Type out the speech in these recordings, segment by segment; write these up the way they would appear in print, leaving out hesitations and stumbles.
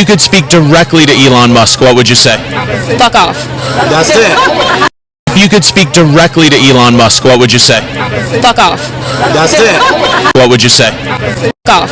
you could speak directly to Elon Musk, what would you say? Fuck off. That's it. If you could speak directly to Elon Musk, what would you say? Fuck off. That's it. What would you say? Fuck off.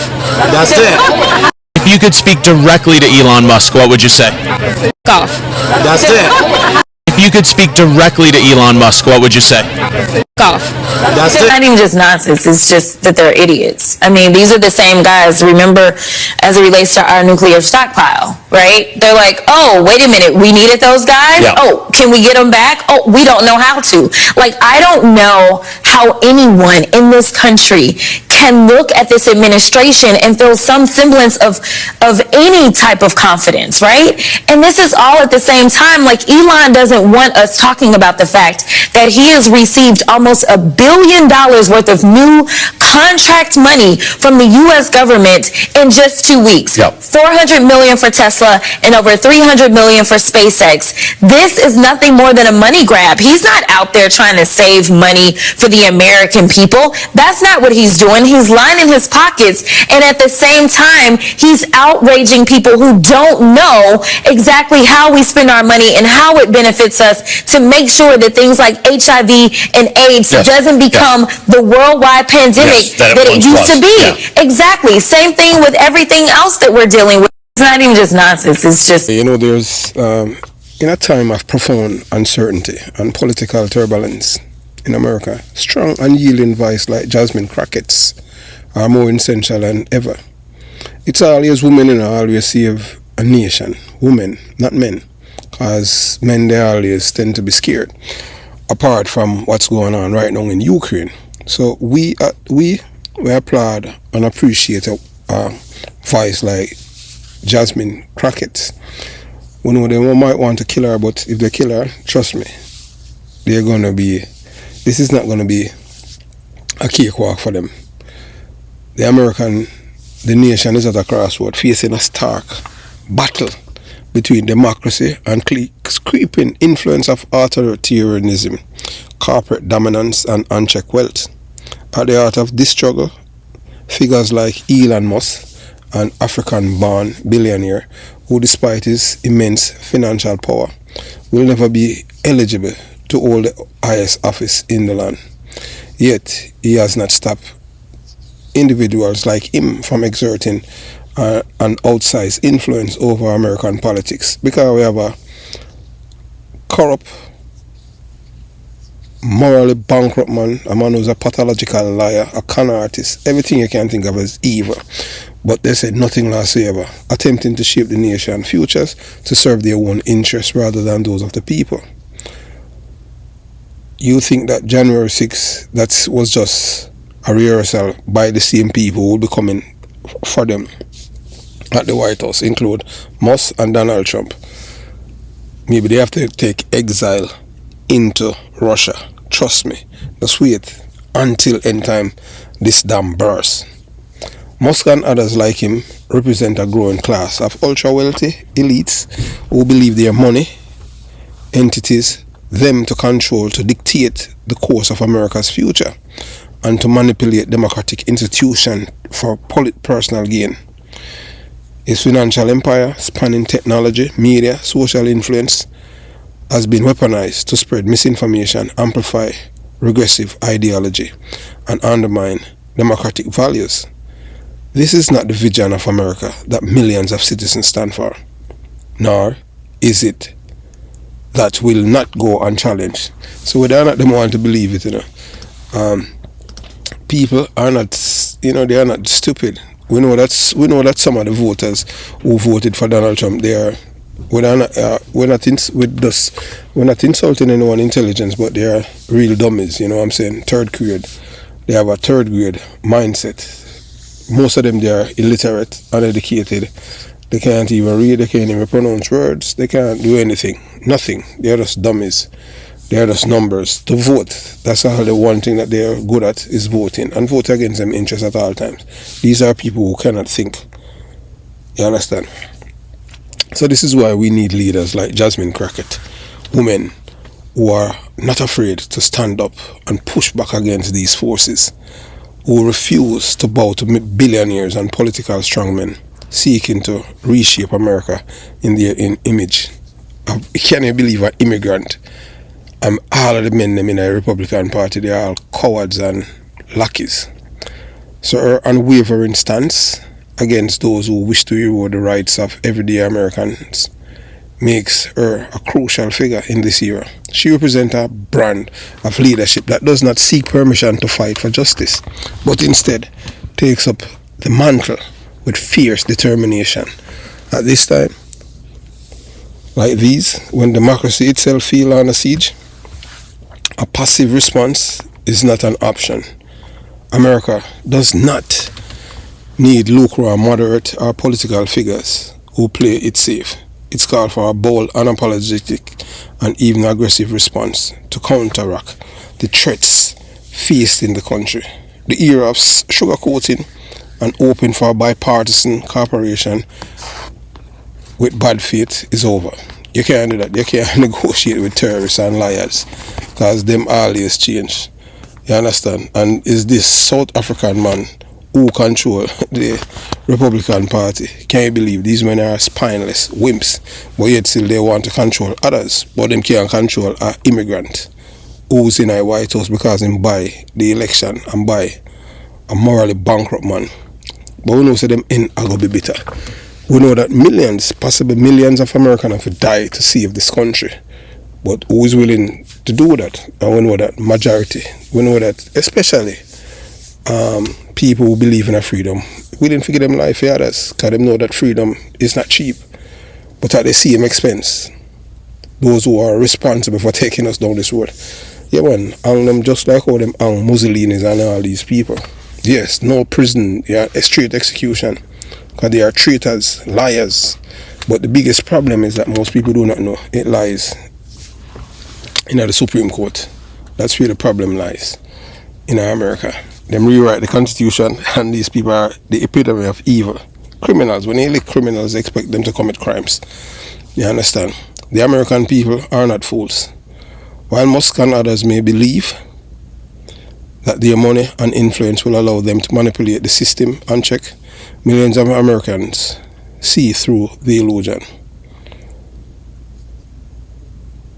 That's it. If you could speak directly to Elon Musk, what would you say? Fuck off. That's it. If you could speak directly to Elon Musk, what would you say? Fuck off. That's It's it. not even just nonsense, it's just that they're idiots. I mean, these are the same guys, remember, as it relates to our nuclear stockpile, right? They're like, oh, wait a minute, we needed those guys? Yeah. Oh, can we get them back? Oh, we don't know how to. Like, I don't know how anyone in this country can look at this administration and feel some semblance of any type of confidence, right? And this is all at the same time. Like, Elon doesn't want us talking about the fact that he has received almost $1 billion worth of new contract money from the U.S. government in just 2 weeks. Yep. $400 million for Tesla and over $300 million for SpaceX. This is nothing more than a money grab. He's not out there trying to save money for the American people. That's not what he's doing. He's lining his pockets, and at the same time, he's outraging people who don't know exactly how we spend our money and how it benefits us to make sure that things like HIV and AIDS Yes. doesn't become the worldwide pandemic Yes, that it that it once used to was. be. Yeah. Exactly. Same thing with everything else that we're dealing with. It's not even just nonsense. It's just You know, there's in a time of profound uncertainty and political turbulence in America, strong and yielding voice like Jasmine Crockett's are more essential than ever. It's always women who always save a nation. Women, not men. Because men, they always tend to be scared. Apart from what's going on right now in Ukraine. So we applaud and appreciate a voice like Jasmine Crockett. We know they might want to kill her, but if they kill her, trust me, this is not going to be a cakewalk for them. The nation is at a crossroad, facing a stark battle between democracy and creeping influence of authoritarianism, corporate dominance, and unchecked wealth. At the heart of this struggle, figures like Elon Musk, an African-born billionaire who, despite his immense financial power, will never be eligible to hold the highest office in the land. Yet, he has not stopped individuals like him from exerting an outsized influence over American politics, because we have a corrupt, morally bankrupt man, a man who's a pathological liar, a con artist, everything you can think of as evil. But they said nothing lasts forever, attempting to shape the nation's futures to serve their own interests rather than those of the people. You think that January 6th, that was just a rehearsal by the same people who will be coming for them at the White House, include Musk and Donald Trump. Maybe they have to take exile into Russia. Trust me, just wait until end time this dam bursts. Musk and others like him represent a growing class of ultra-wealthy elites who believe their money, entities, them to control, to dictate the course of America's future and to manipulate democratic institutions for personal gain. His financial empire, spanning technology, media, social influence, has been weaponized to spread misinformation, amplify regressive ideology, and undermine democratic values. This is not the vision of America that millions of citizens stand for, nor is it that will not go unchallenged. So whether or not they want to believe it, people are not, they are not stupid. We know that some of the voters who voted for Donald Trump, we're not insulting anyone's intelligence, but they are real dummies. You know what I'm saying? Third grade. They have a third grade mindset. Most of them, they are illiterate, uneducated. They can't even read. They can't even pronounce words. They can't do anything. Nothing. They are just dummies. They are just numbers. To vote, that's all the one thing that they are good at is voting, and vote against them interests at all times. These are people who cannot think. You understand? So this is why we need leaders like Jasmine Crockett, women who are not afraid to stand up and push back against these forces, who refuse to bow to billionaires and political strongmen. seeking to reshape America in their image. Can you believe an immigrant? All of the men them in the Republican Party, they are all cowards and lackeys. So her unwavering stance against those who wish to erode the rights of everyday Americans makes her a crucial figure in this era. She represents a brand of leadership that does not seek permission to fight for justice, but instead takes up the mantle with fierce determination. At this time, like these, when democracy itself feels under siege, a passive response is not an option. America does not need lukewarm, moderate, or political figures who play it safe. It's called for a bold, unapologetic, and even aggressive response to counteract the threats faced in the country. The era of sugarcoating and hoping for a bipartisan cooperation with bad faith is over. You can't do that. You can't negotiate with terrorists and liars, because them always change. You understand? And is this South African man who control the Republican Party? Can you believe these men are spineless wimps, but yet still they want to control others, but them can't control an immigrant who's in a White House because him buy the election and buy a morally bankrupt man. But we know so them in are gonna be bitter. We know that millions, possibly millions of Americans have died to save this country. But who is willing to do that? And we know that majority, we know that especially people who believe in a freedom, willing to give them life for others, because they know that freedom is not cheap. But at the same expense, those who are responsible for taking us down this road, yeah man, hang them just like how them hang Mussolini's and all these people. Yes, no prison, yeah, a straight execution, because they are traitors, liars. But the biggest problem is that most people do not know. It lies in the Supreme Court. That's where the problem lies in America. Them rewrite the Constitution, and these people are the epitome of evil. Criminals. When they elect criminals, they expect them to commit crimes. You understand? The American people are not fools. While Musk and others may believe that their money and influence will allow them to manipulate the system and check, millions of Americans see through the illusion.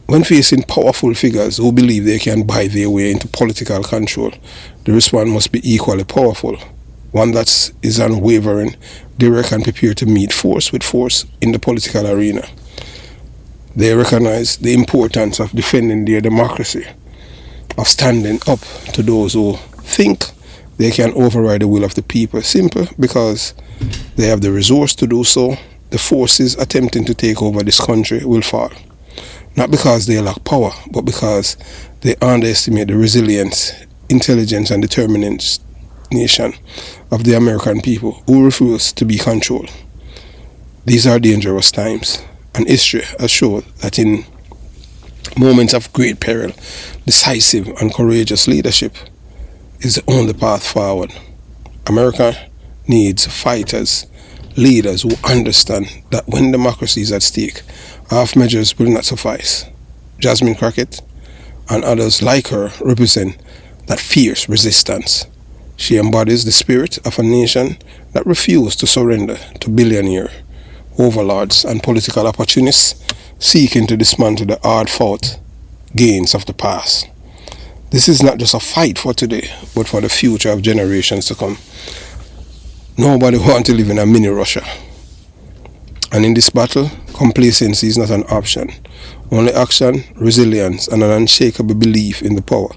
When facing powerful figures who believe they can buy their way into political control, the response must be equally powerful. One that is unwavering, direct, and prepared to meet force with force in the political arena. They recognize the importance of defending their democracy, of standing up to those who think they can override the will of the people, simply because they have the resource to do so. The forces attempting to take over this country will fall. Not because they lack power, but because they underestimate the resilience, intelligence, and determination of the American people who refuse to be controlled. These are dangerous times, and history has shown that in moments of great peril, decisive and courageous leadership is the only path forward. America needs fighters, leaders who understand that when democracy is at stake, half measures will not suffice. Jasmine Crockett and others like her represent that fierce resistance. She embodies the spirit of a nation that refused to surrender to billionaire overlords and political opportunists seeking to dismantle the hard-fought gains of the past. This is not just a fight for today, but for the future of generations to come. Nobody wants to live in a mini Russia. And in this battle, complacency is not an option. Only action, resilience, and an unshakable belief in the power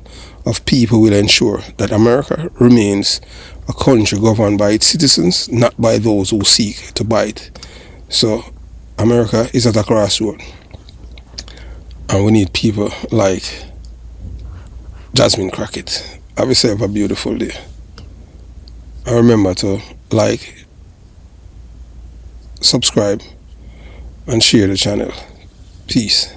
of people will ensure that America remains a country governed by its citizens, not by those who seek to buy it. So, America is at a crossroad. And we need people like Jasmine Crockett. Have yourself a beautiful day. And remember to like, subscribe, and share the channel. Peace.